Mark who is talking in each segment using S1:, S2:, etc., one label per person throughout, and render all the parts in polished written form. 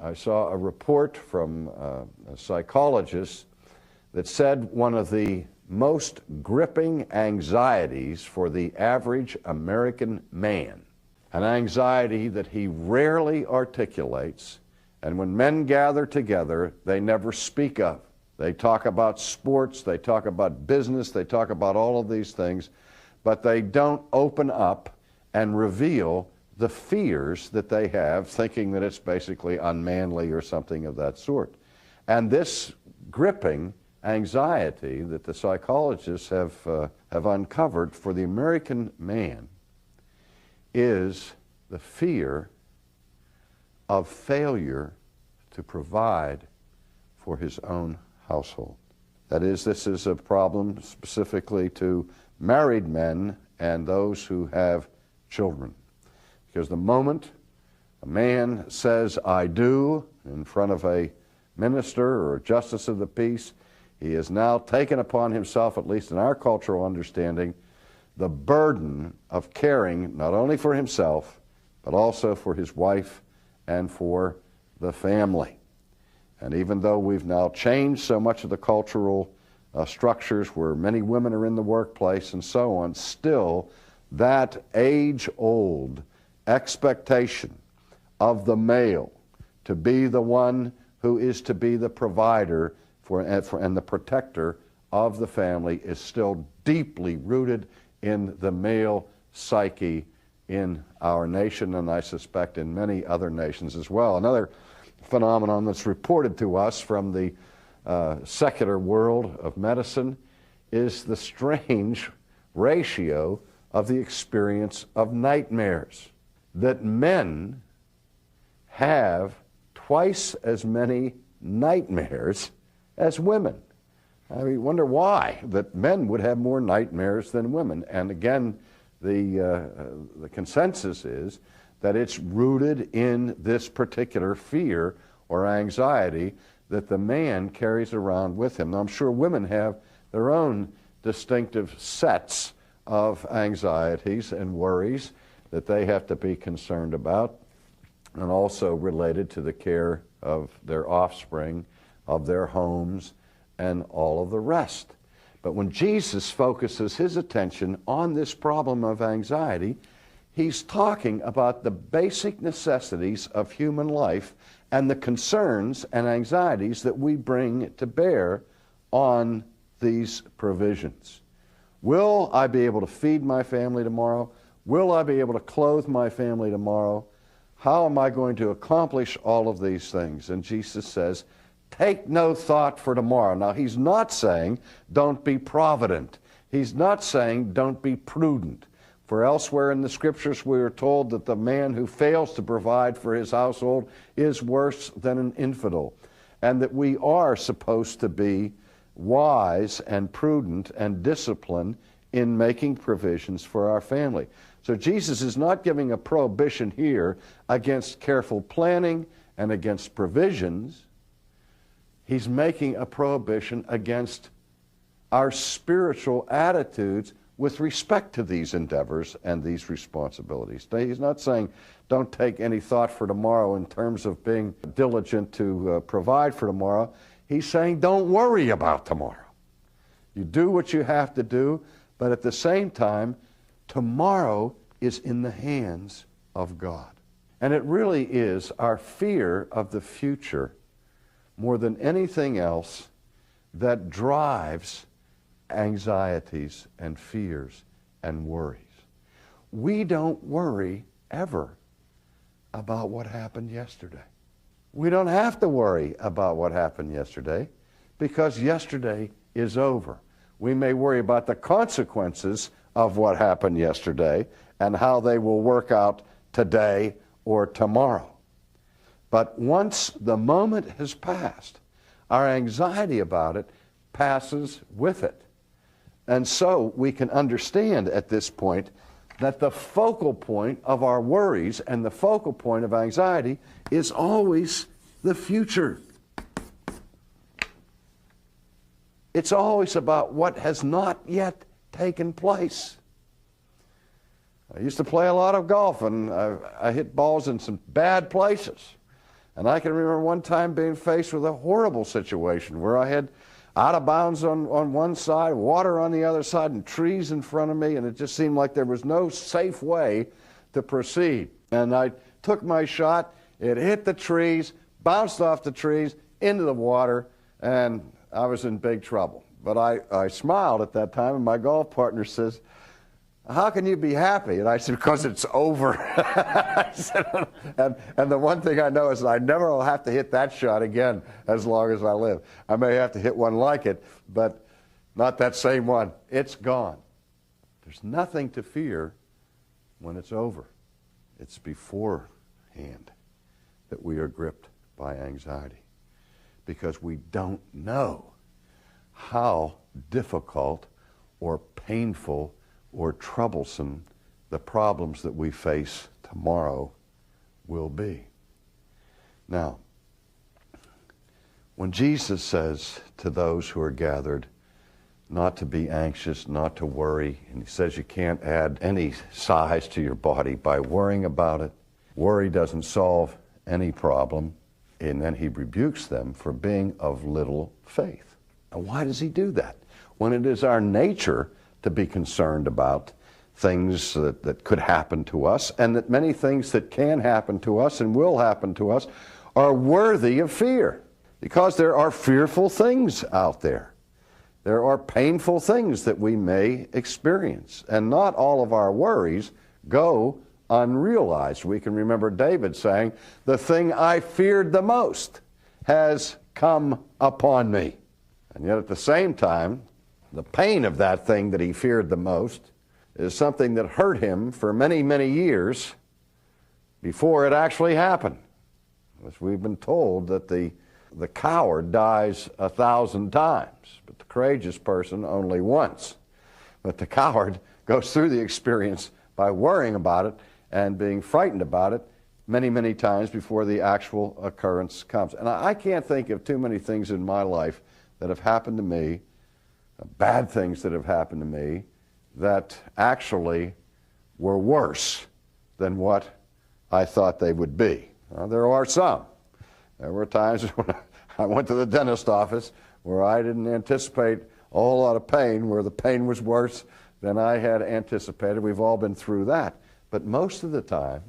S1: I saw a report from a psychologist that said one of the most gripping anxieties for the average American man, an anxiety that he rarely articulates, and when men gather together, they never speak of. They talk about sports, they talk about business, they talk about all of these things, but they don't open up and reveal the fears that they have, thinking that it's basically unmanly or something of that sort. And this gripping anxiety that the psychologists have uncovered for the American man is the fear of failure to provide for his own household. That is, this is a problem specifically to married men and those who have children. Because the moment a man says, "I do," in front of a minister or a justice of the peace, he has now taken upon himself, at least in our cultural understanding, the burden of caring not only for himself, but also for his wife and for the family. And even though we've now changed so much of the cultural structures where many women are in the workplace and so on, still that age-old expectation of the male to be the one who is to be the provider and the protector of the family is still deeply rooted in the male psyche in our nation, and I suspect in many other nations as well. Another phenomenon that's reported to us from the secular world of medicine is the strange ratio of the experience of nightmares. That men have twice as many nightmares as women. I mean, wonder why that men would have more nightmares than women. And again, the consensus is that it's rooted in this particular fear or anxiety that the man carries around with him. Now, I'm sure women have their own distinctive sets of anxieties and worries that they have to be concerned about, and also related to the care of their offspring, of their homes, and all of the rest. But when Jesus focuses his attention on this problem of anxiety, he's talking about the basic necessities of human life and the concerns and anxieties that we bring to bear on these provisions. Will I be able to feed my family tomorrow? Will I be able to clothe my family tomorrow? How am I going to accomplish all of these things? And Jesus says, take no thought for tomorrow. Now, he's not saying don't be provident. He's not saying don't be prudent. For elsewhere in the scriptures we are told that the man who fails to provide for his household is worse than an infidel, and that we are supposed to be wise and prudent and disciplined in making provisions for our family. So Jesus is not giving a prohibition here against careful planning and against provisions. He's making a prohibition against our spiritual attitudes with respect to these endeavors and these responsibilities. He's not saying don't take any thought for tomorrow in terms of being diligent to provide for tomorrow. He's saying don't worry about tomorrow. You do what you have to do, but at the same time, tomorrow is in the hands of God. And it really is our fear of the future more than anything else that drives anxieties and fears and worries. We don't worry ever about what happened yesterday. We don't have to worry about what happened yesterday because yesterday is over. We may worry about the consequences of what happened yesterday and how they will work out today or tomorrow. But once the moment has passed, our anxiety about it passes with it. And so we can understand at this point that the focal point of our worries and the focal point of anxiety is always the future. It's always about what has not yet taken place. I used to play a lot of golf, and I hit balls in some bad places. And I can remember one time being faced with a horrible situation where I had out of bounds on one side, water on the other side, and trees in front of me, and it just seemed like there was no safe way to proceed. And I took my shot, it hit the trees, bounced off the trees, into the water, and I was in big trouble. But I smiled at that time, and my golf partner says, "How can you be happy?" And I said, "Because it's over." I said, and the one thing I know is I never will have to hit that shot again as long as I live. I may have to hit one like it, but not that same one. It's gone. There's nothing to fear when it's over. It's beforehand that we are gripped by anxiety because we don't know how difficult or painful or troublesome the problems that we face tomorrow will be. Now, when Jesus says to those who are gathered not to be anxious, not to worry, and he says you can't add any size to your body by worrying about it, worry doesn't solve any problem, and then he rebukes them for being of little faith. And why does he do that? When it is our nature to be concerned about things that could happen to us, and that many things that can happen to us and will happen to us are worthy of fear, because there are fearful things out there. There are painful things that we may experience, and not all of our worries go unrealized. We can remember David saying, "The thing I feared the most has come upon me." And yet at the same time, the pain of that thing that he feared the most is something that hurt him for many, many years before it actually happened. As we've been told that the coward dies 1,000 times, but the courageous person only once. But the coward goes through the experience by worrying about it and being frightened about it many, many times before the actual occurrence comes. And I can't think of too many things in my life that have happened to me, bad things that have happened to me, that actually were worse than what I thought they would be. There are some. There were times when I went to the dentist office where I didn't anticipate a whole lot of pain, where the pain was worse than I had anticipated. We've all been through that. But most of the time,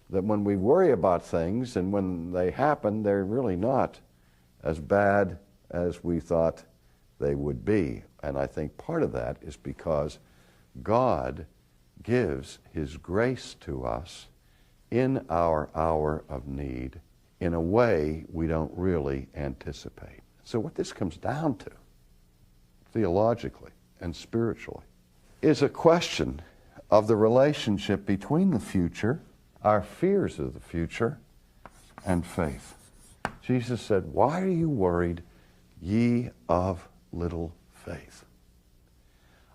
S1: that when we worry about things and when they happen, they're really not as bad as we thought they would be. And I think part of that is because God gives his grace to us in our hour of need in a way we don't really anticipate. So what this comes down to, theologically and spiritually, is a question of the relationship between the future, our fears of the future, and faith. Jesus said, "Why are you worried, ye of little faith?"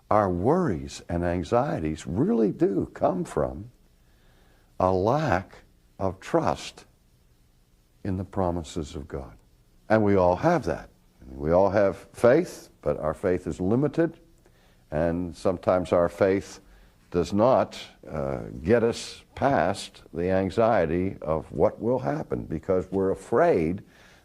S1: Our worries and anxieties really do come from a lack of trust in the promises of God. And we all have that. We all have faith, but our faith is limited, and sometimes our faith does not get us past the anxiety of what will happen, because we're afraid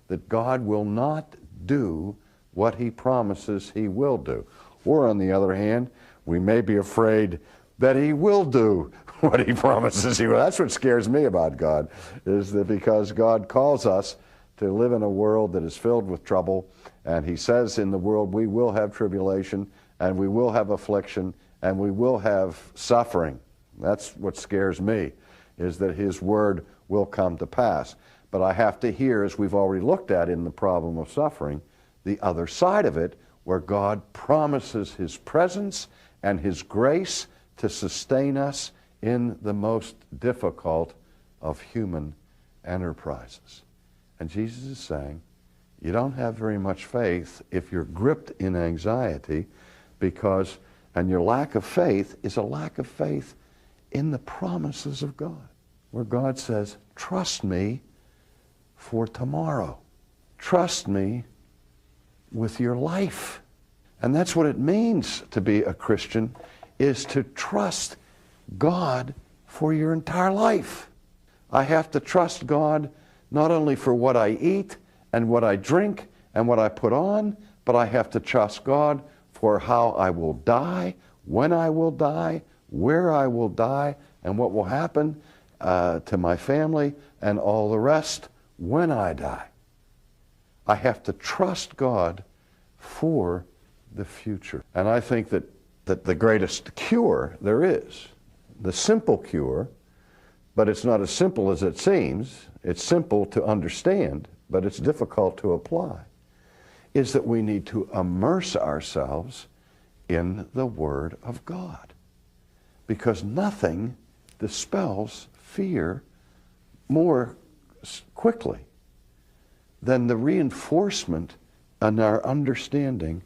S1: that God will not do what he promises he will do. Or on the other hand, we may be afraid that he will do what he promises he will. That's what scares me about God, is that because God calls us to live in a world that is filled with trouble, and he says in the world we will have tribulation, and we will have affliction, and we will have suffering. That's what scares me, is that his word will come to pass. But I have to hear, as we've already looked at in the problem of suffering, the other side of it, where God promises his presence and his grace to sustain us in the most difficult of human enterprises. And Jesus is saying, you don't have very much faith if you're gripped in anxiety, because, and your lack of faith is a lack of faith in the promises of God, where God says, trust me for tomorrow. Trust me with your life. And that's what it means to be a Christian, is to trust God for your entire life. I have to trust God not only for what I eat and what I drink and what I put on, but I have to trust God for how I will die, when I will die, where I will die, and what will happen to my family and all the rest when I die. I have to trust God for the future. And I think that the greatest cure there is, the simple cure, but it's not as simple as it seems, it's simple to understand, but it's difficult to apply, is that we need to immerse ourselves in the Word of God. Because nothing dispels fear more quickly than the reinforcement and our understanding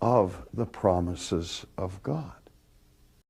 S1: of the promises of God.